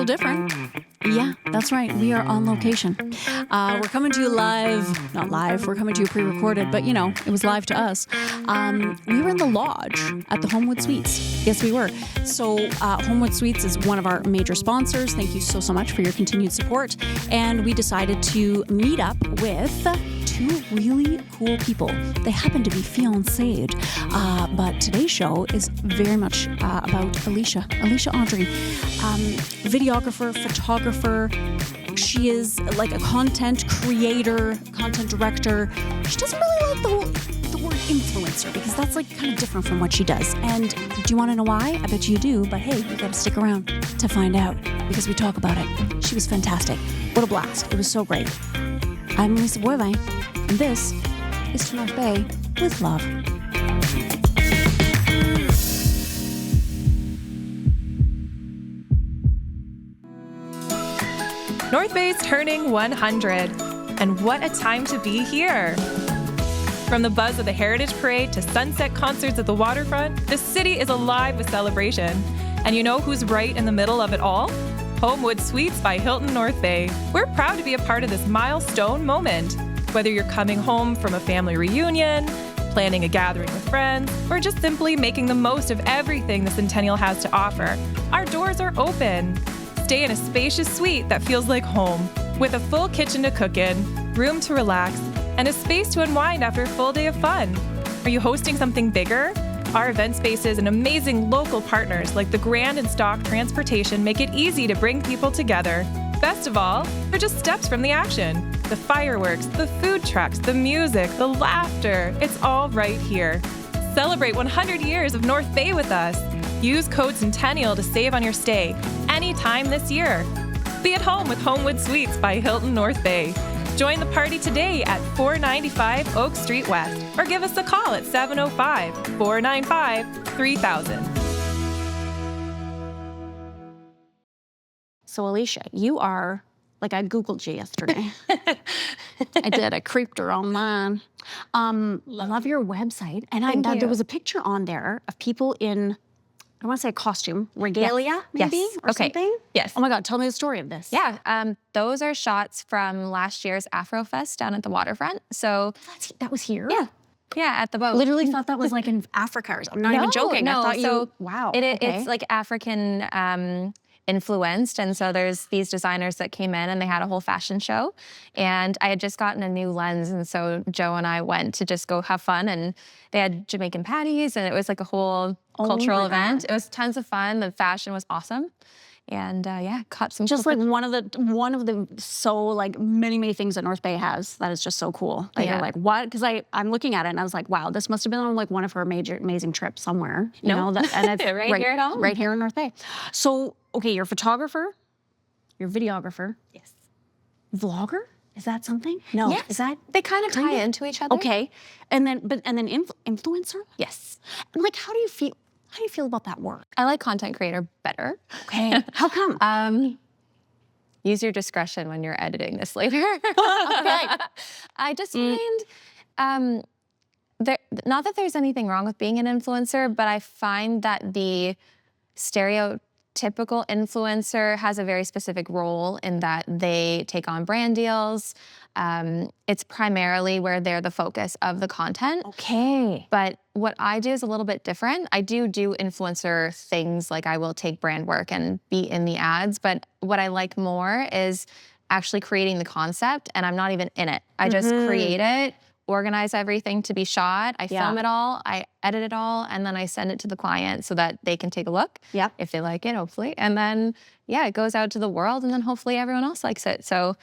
different. Yeah, that's right. We are on location. We're coming to you live. Not live. We're coming to you pre-recorded, but, it was live to us. We were in the lodge at the Homewood Suites. Yes, we were. So Homewood Suites is one of our major sponsors. Thank you so much for your continued support. And we decided to meet up with two really cool people. They happen to be fiancéed, but today's show is very much about Alisha Audrey, videographer, photographer. She is like a content creator, content director. She doesn't really like the word influencer because that's like kind of different from what she does. And do you want to know why? I bet you do, but hey, you got to stick around to find out because we talk about it. She was fantastic. What a blast. It was so great. I'm Lisa Boivin, and this is To North Bay with Love. North Bay's turning 100, and what a time to be here. From the buzz of the Heritage Parade to sunset concerts at the waterfront, the city is alive with celebration. And you know who's right in the middle of it all? Homewood Suites by Hilton North Bay. We're proud to be a part of this milestone moment. Whether you're coming home from a family reunion, planning a gathering with friends, or just simply making the most of everything the Centennial has to offer, our doors are open. Stay in a spacious suite that feels like home, with a full kitchen to cook in, room to relax, and a space to unwind after a full day of fun. Are you hosting something bigger? Our event spaces and amazing local partners like the Grand and Stock Transportation make it easy to bring people together. Best of all, they're just steps from the action. The fireworks, the food trucks, the music, the laughter, it's all right here. Celebrate 100 years of North Bay with us. Use code Centennial to save on your stay anytime this year. Be at home with Homewood Suites by Hilton North Bay. Join the party today at 495 Oak Street West or give us a call at 705-495-3000. So Alisha, you are, like I Googled you yesterday. I did, I creeped her online. I love your website. And there was a picture on there of people in, I want to say a costume, regalia, maybe, or something? Yes. Oh my God, tell me the story of this. Yeah, those are shots from last year's Afrofest down at the waterfront. So that was here? Yeah, at the boat. Literally thought that was like in Africa or something. I'm not even joking. No, I thought wow. It's like African influenced, and so there's these designers that came in and they had a whole fashion show, and I had just gotten a new lens, and so Joe and I went to just go have fun, and they had Jamaican patties, and it was like a whole cultural event. It was tons of fun. The fashion was awesome, and caught some just like one of the so like many things that North Bay has that is just so cool. Like you're like, what? Because I'm looking at it and I was like, wow, this must have been on like one of her amazing trips somewhere. You know, and it's right here at home, right here in North Bay. So okay, you're a photographer, you're a videographer, yes, vlogger. Is that something? No, yes. Is that they kind of tie into each other? Okay, and then influencer. Yes. And like, how do you feel? How do you feel about that work? I like content creator better. Okay. How come? Use your discretion when you're editing this later. Okay. I just find, not that there's anything wrong with being an influencer, but I find that the stereotypical influencer has a very specific role in that they take on brand deals. It's primarily where they're the focus of the content. Okay. But what I do is a little bit different. I do influencer things, like I will take brand work and be in the ads, but what I like more is actually creating the concept, and I'm not even in it. I just create it, organize everything to be shot, I film it all, I edit it all, and then I send it to the client so that they can take a look if they like it, hopefully. And then, it goes out to the world, and then hopefully everyone else likes it. So,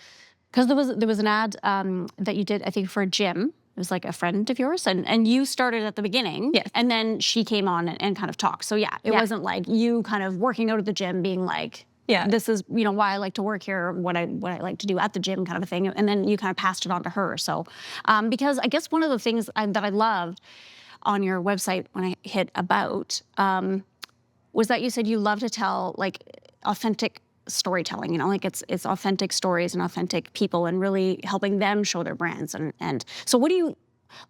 because there was an ad that you did, I think, for a gym. It was like a friend of yours, and you started at the beginning, yes, and then she came on and kind of talked. So it wasn't like you kind of working out at the gym being like, this is why I like to work here, what I like to do at the gym, kind of a thing. And then you kind of passed it on to her. So because I guess one of the things that I loved on your website when I hit about was that you said you love to tell like authentic storytelling, like it's authentic stories and authentic people and really helping them show their brands. And so what do you,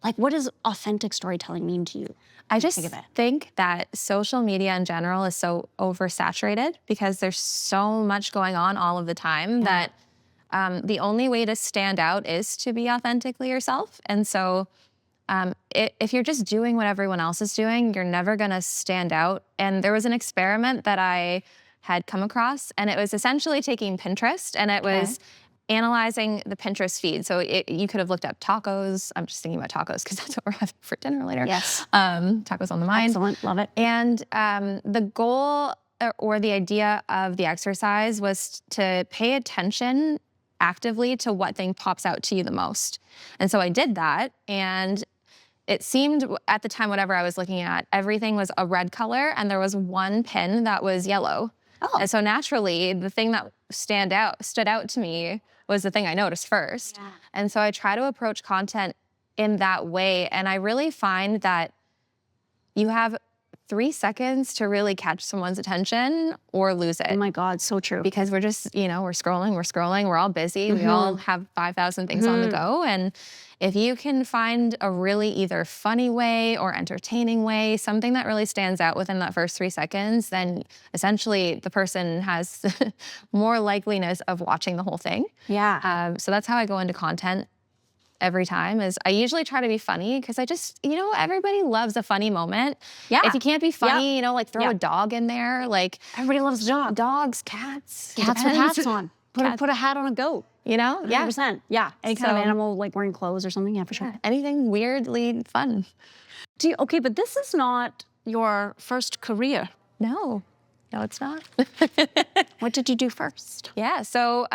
Like, what does authentic storytelling mean to you? I just Think of it. think that social media in general is so oversaturated because there's so much going on all of the time that the only way to stand out is to be authentically yourself. And so if you're just doing what everyone else is doing, you're never going to stand out. And there was an experiment that I had come across, and it was essentially taking Pinterest, and it was analyzing the Pinterest feed. So you could have looked up tacos. I'm just thinking about tacos because that's what we're having for dinner later. Yes. Tacos on the mind. Excellent. Love it. And the goal or the idea of the exercise was to pay attention actively to what thing pops out to you the most. And so I did that, and it seemed at the time, whatever I was looking at, everything was a red color, and there was one pin that was yellow. Oh. And so naturally, the thing that stood out to me was the thing I noticed first. Yeah. And so I try to approach content in that way. And I really find that you have 3 seconds to really catch someone's attention or lose it. Oh my God, so true. Because we're just, we're scrolling, we're all busy. We all have 5,000 things on the go. And if you can find a really either funny way or entertaining way, something that really stands out within that first 3 seconds, then essentially the person has more likeliness of watching the whole thing. Yeah. So that's how I go into content every time. Is I usually try to be funny because I just, everybody loves a funny moment. Yeah. If you can't be funny, like throw a dog in there. Like Everybody loves dogs. dogs, cats. Cats with hats on. Put a hat on a goat. Yeah. 100%. Yeah. Any kind of So- animal, like wearing clothes or something. Yeah, for sure. Anything weirdly fun. Okay, but this is not your first career. No, it's not. What did you do first? Yeah. So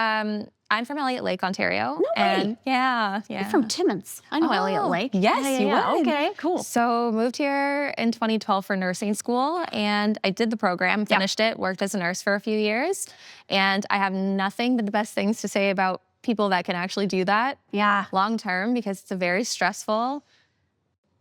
I'm from Elliott Lake, Ontario. No way. And yeah. You're from Timmins. I know Elliott Lake. Yes, you would. Okay, cool. So moved here in 2012 for nursing school, and I did the program, finished it, worked as a nurse for a few years, and I have nothing but the best things to say about people that can actually do that long term, because it's a very stressful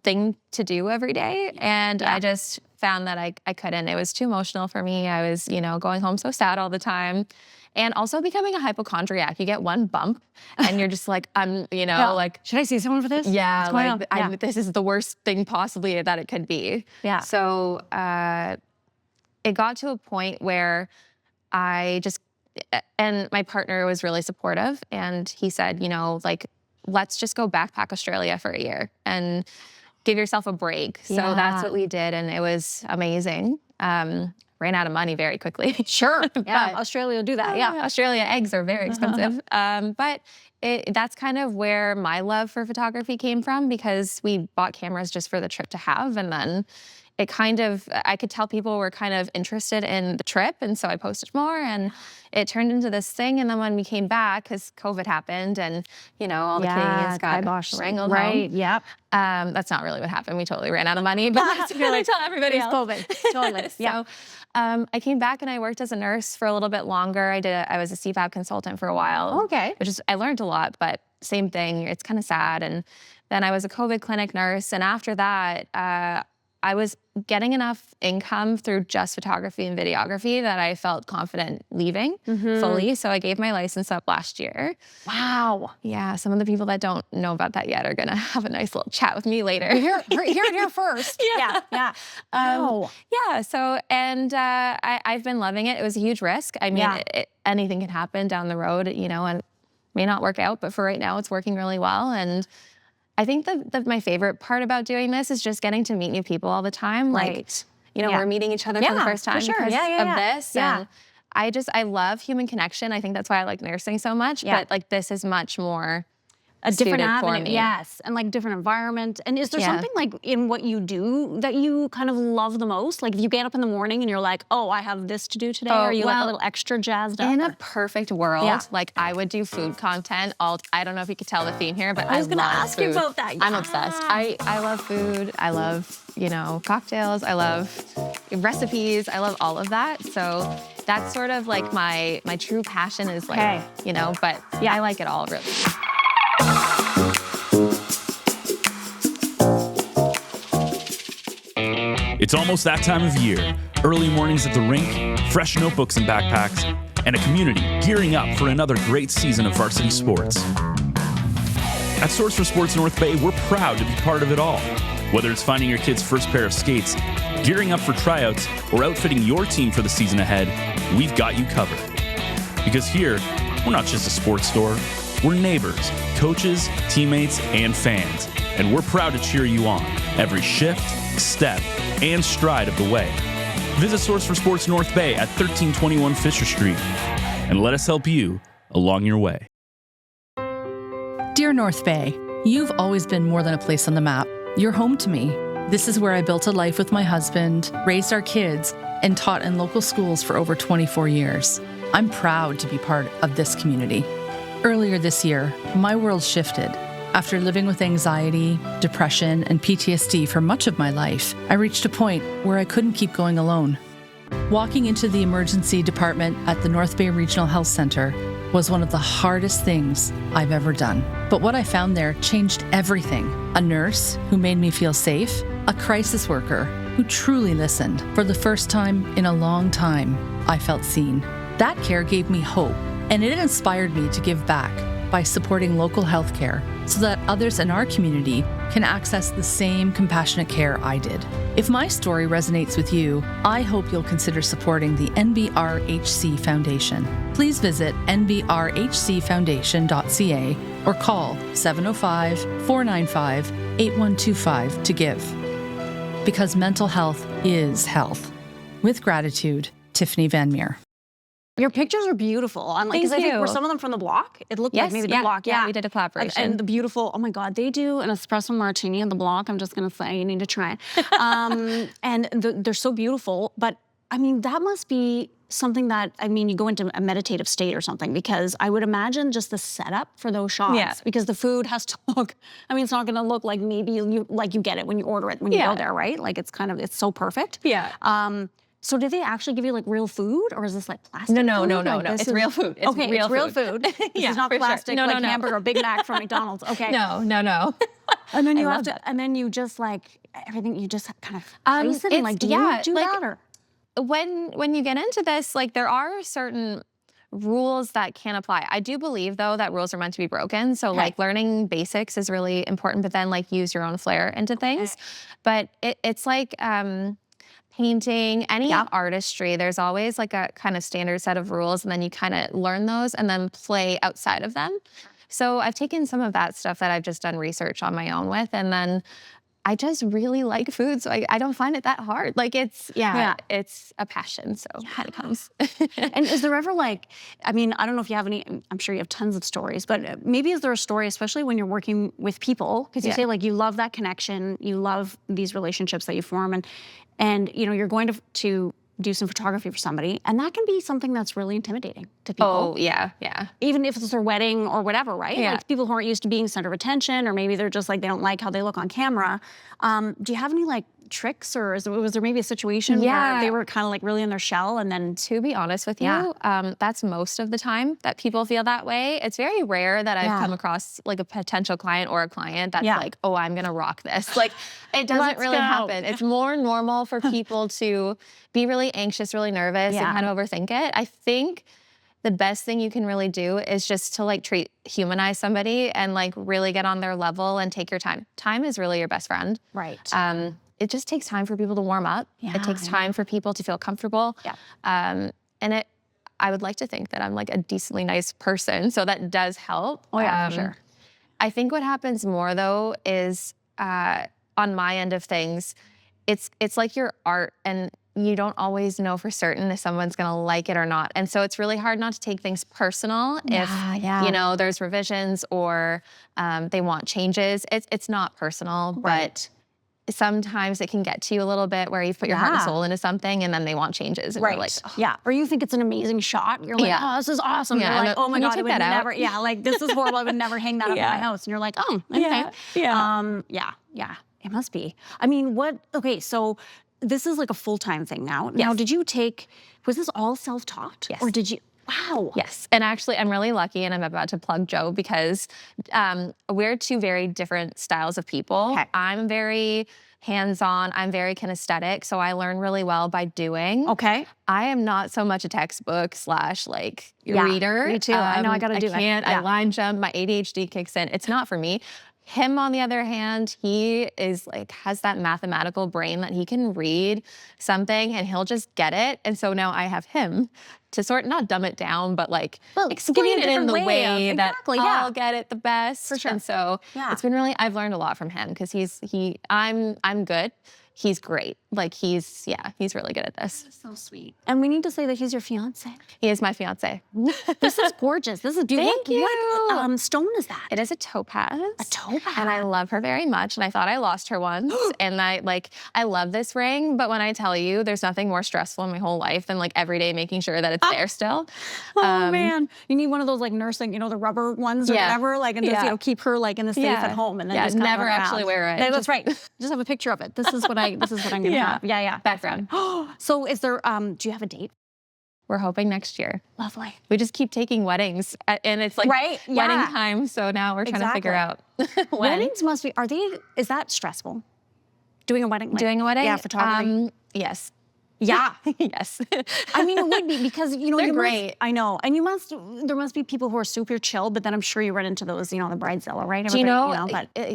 thing to do every day. And I just found that I couldn't. It was too emotional for me. I was, going home so sad all the time. And also becoming a hypochondriac. You get one bump and you're just like, like, should I see someone for this? yeah, What's going on? this is the worst thing possibly that it could be. Yeah. So it got to a point where and my partner was really supportive, and he said, let's just go backpack Australia for a year and give yourself a break. So that's what we did, and it was amazing. Ran out of money very quickly. Sure. Yeah, Australia will do that. Yeah. Australia eggs are very expensive. But that's kind of where my love for photography came from, because we bought cameras just for the trip to have. And then I could tell people were kind of interested in the trip. And so I posted more, and it turned into this thing. And then when we came back, because COVID happened, and, all the Canadians got wrangled home. Right, yep. That's not really what happened. We totally ran out of money, but that's really tell everybody else. COVID. Totally. So I came back and I worked as a nurse for a little bit longer. I was a CFAB consultant for a while. Okay. I learned a lot, but same thing. It's kind of sad. And then I was a COVID clinic nurse. And after that, I was getting enough income through just photography and videography that I felt confident leaving fully. So I gave my license up last year. Wow. Yeah, some of the people that don't know about that yet are gonna have a nice little chat with me later. Here first. Yeah. Wow. Yeah, so, and I've been loving it. It was a huge risk. I mean, anything can happen down the road, and may not work out, but for right now, it's working really well. And I think my favorite part about doing this is just getting to meet new people all the time. Right. Like, we're meeting each other for the first time for sure. because of this. Yeah. And I love human connection. I think that's why I like nursing so much. Yeah. But like, this is much more a different suited for avenue, me. yes, and like different environment. And is there something like in what you do that you kind of love the most? Like if you get up in the morning and you're like, oh, I have this to do today, or are you like a little extra jazzed up? In a perfect world, like I would do food content. I don't know if you could tell the theme here, but I was gonna ask you about that. I'm obsessed. I love food. I love, cocktails. I love recipes. I love all of that. So that's sort of like my true passion is like, but I like it all really. It's almost that time of year. Early mornings at the rink, fresh notebooks and backpacks, and a community gearing up for another great season of varsity sports. At Source for Sports North Bay, we're proud to be part of it all. Whether it's finding your kid's first pair of skates, gearing up for tryouts, or outfitting your team for the season ahead, we've got you covered. Because here, we're not just a sports store, we're neighbors, coaches, teammates, and fans. And we're proud to cheer you on every shift, step, and stride of the way. Visit Source for Sports North Bay at 1321 Fisher Street and let us help you along your way. Dear North Bay, you've always been more than a place on the map. You're home to me. This is where I built a life with my husband, raised our kids, and taught in local schools for over 24 years. I'm proud to be part of this community. Earlier this year, my world shifted. After living with anxiety, depression, and PTSD for much of my life, I reached a point where I couldn't keep going alone. Walking into the emergency department at the North Bay Regional Health Center was one of the hardest things I've ever done. But what I found there changed everything. A nurse who made me feel safe, a crisis worker who truly listened. For the first time in a long time, I felt seen. That care gave me hope, and it inspired me to give back by supporting local healthcare so that others in our community can access the same compassionate care I did. If my story resonates with you, I hope you'll consider supporting the NBRHC Foundation. Please visit nbrhcfoundation.ca or call 705-495-8125 to give. Because mental health is health. With gratitude, Tiffany Van Meer. Your pictures are beautiful. Because I think were some of them from the block? It looked like maybe the block. Yeah, we did a collaboration. And the beautiful, oh my God, they do an espresso martini on the block. I'm just going to say, you need to try it. And they're so beautiful. But I mean, that must be something that, you go into a meditative state or something, because I would imagine just the setup for those shots, because the food has to look, it's not going to look like maybe you get it when you order it, when you go there, right? Like it's so perfect. Yeah. So did they actually give you like real food, or is this like plastic? No. Like, It's real food. It's real food. This is not plastic like hamburger or Big Mac from McDonald's. Okay. No. And then you have to, and then you just like everything. You just kind of place it. And like, do you do that or? When you get into this, like there are certain rules that can apply. I do believe though that rules are meant to be broken. So like learning basics is really important, but then like use your own flair into things. But it's like painting, any artistry, there's always like a kind of standard set of rules, and then you kind of learn those and then play outside of them. So I've taken some of that stuff that I've just done research on my own with, and then I just really like food, so I don't find it that hard. Like it's a passion, so it comes. And is there ever like, I don't know if you have any, I'm sure you have tons of stories, but maybe is there a story, especially when you're working with people, because you say like you love that connection, you love these relationships that you form, and you're going to do some photography for somebody, and that can be something that's really intimidating to people. Oh, yeah. Even if it's their wedding or whatever, right? Yeah. Like people who aren't used to being center of attention, or maybe they're just like, they don't like how they look on camera. Do you have any like tricks, or was there maybe a situation where they were kind of like really in their shell, and then? To be honest with you, that's most of the time that people feel that way. It's very rare that I've come across like a potential client or a client that's like, oh, I'm gonna rock this. Like it doesn't really happen. It's more normal for people to be really anxious, really nervous, and kind of overthink it. I think the best thing you can really do is just to like humanize somebody and like really get on their level and take your time. Time is really your best friend. Right. It just takes time for people to warm up. It takes time for people to feel comfortable. And I would like to think that I'm like a decently nice person, so that does help. Oh yeah, for sure. I think what happens more though is on my end of things, it's like your art, and you don't always know for certain if someone's gonna like it or not. And so it's really hard not to take things personal if there's revisions or they want changes. It's not personal, but sometimes it can get to you a little bit where you've put your heart and soul into something, and then they want changes. And you're like, or you think it's an amazing shot. You're like, oh, this is awesome. You're like, oh my God, I would never, like this is horrible. I would never hang that up in my house. And you're like, oh, okay. It must be. So this is like a full-time thing now. Now, was this all self-taught? Yes. Or did you? Wow. Yes. And actually, I'm really lucky, and I'm about to plug Joe, because we're two very different styles of people. I'm very hands-on. I'm very kinesthetic, so I learn really well by doing. Okay. I am not so much a textbook / like Yeah, reader. me too. I know I gotta do it. I can't. Yeah. I line jump. My ADHD kicks in. It's not for me. Him, on the other hand, he is like, has that mathematical brain that he can read something and he'll just get it. And so now I have him to not dumb it down, but like explain it in the way that I'll get it the best. For sure. And so it's been really, I've learned a lot from him because I'm good. He's great. Like he's really good at this. So sweet. And we need to say that he's your fiance. He is my fiance. This is gorgeous. This is beautiful. Thank you. What stone is that? It is a topaz. A topaz. And I love her very much. And I thought I lost her once. And I love this ring. But when I tell you, there's nothing more stressful in my whole life than like every day making sure that it's there still. Oh man, you need one of those like nursing, the rubber ones or whatever, like, and just keep her like in the safe at home, and then just never actually wear it. That's right. Just have a picture of it. This is what I'm gonna have. Yeah. Background. So is there? Do you have a date? We're hoping next year. Lovely. We just keep taking weddings, and it's like wedding time. So now we're trying to figure out when. Weddings must be. Is that stressful? Doing a wedding? Doing a wedding? Yeah, photography. Yes. Yeah. Yes. I mean, it would be because they're great. I know, and there must be people who are super chill, but then I'm sure you run into those, the bridezilla, right? Do you know?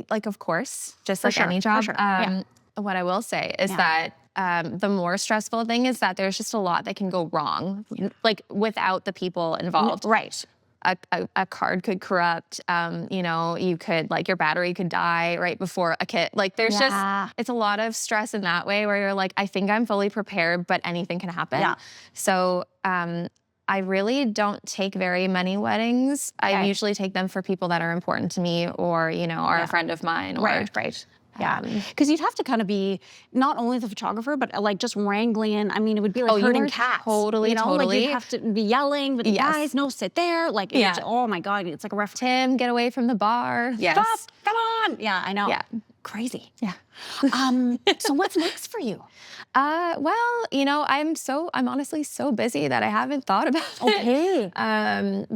Like, of course, just like any job. For sure. What I will say is that the more stressful thing is that there's just a lot that can go wrong, like without the people involved. Right. A card could corrupt. You could your battery could die right before a kit. Like there's just it's a lot of stress in that way where you're like, I think I'm fully prepared, but anything can happen. Yeah. So I really don't take very many weddings. Okay. I usually take them for people that are important to me, or are a friend of mine. Or, right. Yeah, because you'd have to kind of be not only the photographer, but like just wrangling. I mean, it would be like herding cats. Totally. Like you'd have to be yelling, but the guys, no, sit there. Like, oh my God, it's like a reference. Tim, get away from the bar. Yes. Stop, come on. Yeah, I know. Yeah. Crazy. Yeah. So what's next for you? Well, I'm honestly so busy that I haven't thought about it. Okay.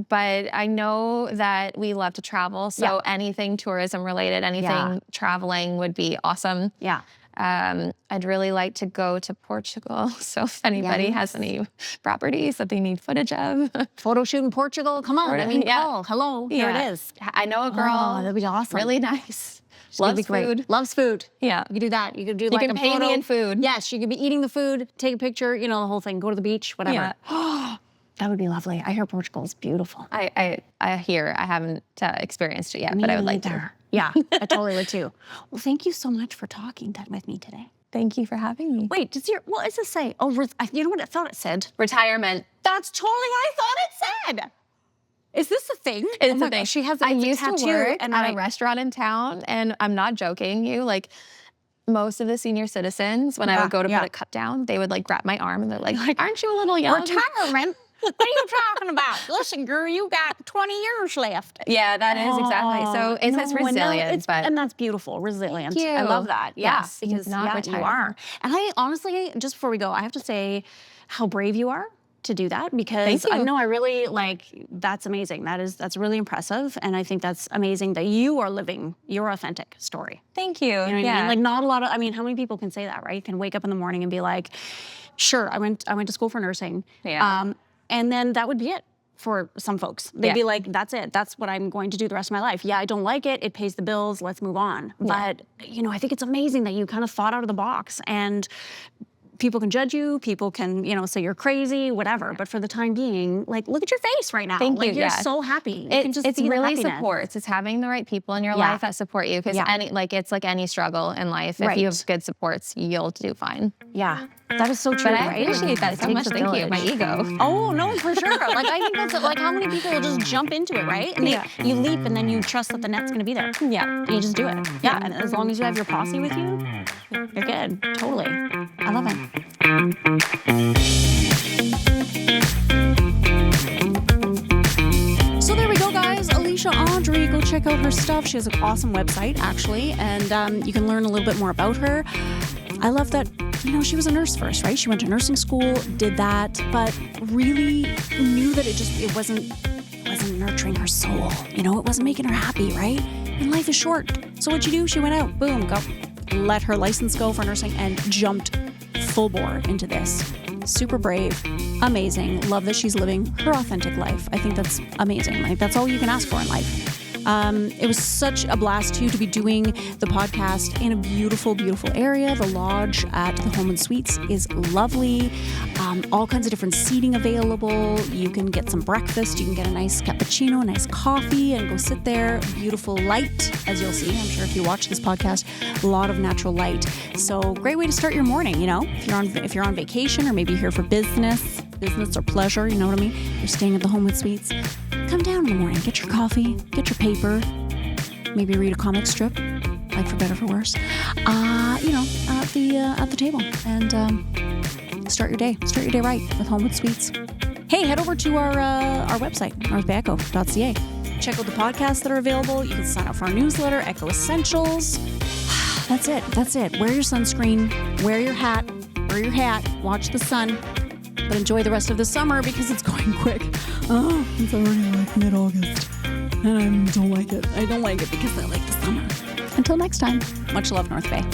But I know that we love to travel, so anything tourism related, anything traveling would be awesome. Yeah. I'd really like to go to Portugal. So if anybody has any properties that they need footage of. Photo shoot in Portugal, come on. Call. Hello, here it is. I know a girl. Oh, that'd be awesome. Really nice. Loves food. Loves food. Yeah. You could do that. You could do you like can a pay photo. me in food. Yes, you could be eating the food, take a picture, the whole thing, go to the beach, whatever. Yeah. That would be lovely. I hear Portugal is beautiful. I hear. I haven't experienced it yet, Me but I would like to. Yeah, I totally would too. Well, thank you so much for talking with me today. Thank you for having me. Wait, what does it say? Oh, you know what I thought it said? Retirement. That's totally what I thought it said. Is this a thing? It's a thing. She has I used to work at a restaurant in town, and I'm not joking you, like most of the senior citizens, when I would go to put a cup down, they would grab my arm and they're like, aren't you a little young? Retirement? What are you talking about? Listen, girl, you got 20 years left. Yeah, that is exactly. So it's resilient. And that's beautiful, resilient. Thank you. I love that. Yes, because not you are. And I honestly, just before we go, I have to say how brave you are to do that, because I know I really that's amazing. That's really impressive. And I think that's amazing that you are living your authentic story. Thank you. You know what I mean? Not a lot of, how many people can say that, right? Can wake up in the morning and be like, sure, I went to school for nursing. Yeah. And then that would be it for some folks. They'd be like, that's it. That's what I'm going to do the rest of my life. Yeah, I don't like it. It pays the bills. Let's move on. Yeah. But, I think it's amazing that you kind of thought out of the box, and people can judge you, people can, say you're crazy, whatever. But for the time being, look at your face right now. Thank you. You're so happy. It's really supports. It's having the right people in your life that support you. Because it's like any struggle in life. If you have good supports, you'll do fine. Yeah. That is so true, but I appreciate that so much. Thank you. My ego. Oh, no, for sure. I think that's how many people will just jump into it, right? And you leap, and then you trust that the net's going to be there. Yeah. And you just do it. Yeah. And as long as you have your posse with you, you're good. Totally. I love it. So there we go, guys. Alisha Audrey, go check out her stuff. She has an awesome website, actually, and you can learn a little bit more about her. I love that, she was a nurse first, right? She went to nursing school, did that, but really knew that it wasn't nurturing her soul. It wasn't making her happy, right? And life is short. So what'd she do? She went out, boom, go let her license go for nursing and jumped full bore into this. Super brave, amazing. Love that she's living her authentic life. I think that's amazing. Like, that's all you can ask for in life. It was such a blast too to be doing the podcast in a beautiful, beautiful area. The lodge at the Homewood Suites is lovely. All kinds of different seating available. You can get some breakfast. You can get a nice cappuccino, a nice coffee, and go sit there. Beautiful light, as you'll see. I'm sure if you watch this podcast, a lot of natural light. So great way to start your morning. You know, if you're on vacation or maybe you're here for business or pleasure. You know what I mean? You're staying at the Homewood Suites. Come down in the morning, get your coffee, get your paper, maybe read a comic strip, like for better for worse, at the table, and start your day right with Homewood Suites. Hey, head over to our website, northbayecho.ca. Check out the podcasts that are available. You can sign up for our newsletter, Echo Essentials. That's it. Wear your sunscreen, wear your hat, watch the sun. But enjoy the rest of the summer because it's going quick. Oh, it's already like mid-August. And I don't like it. I don't like it because I like the summer. Until next time, much love, North Bay.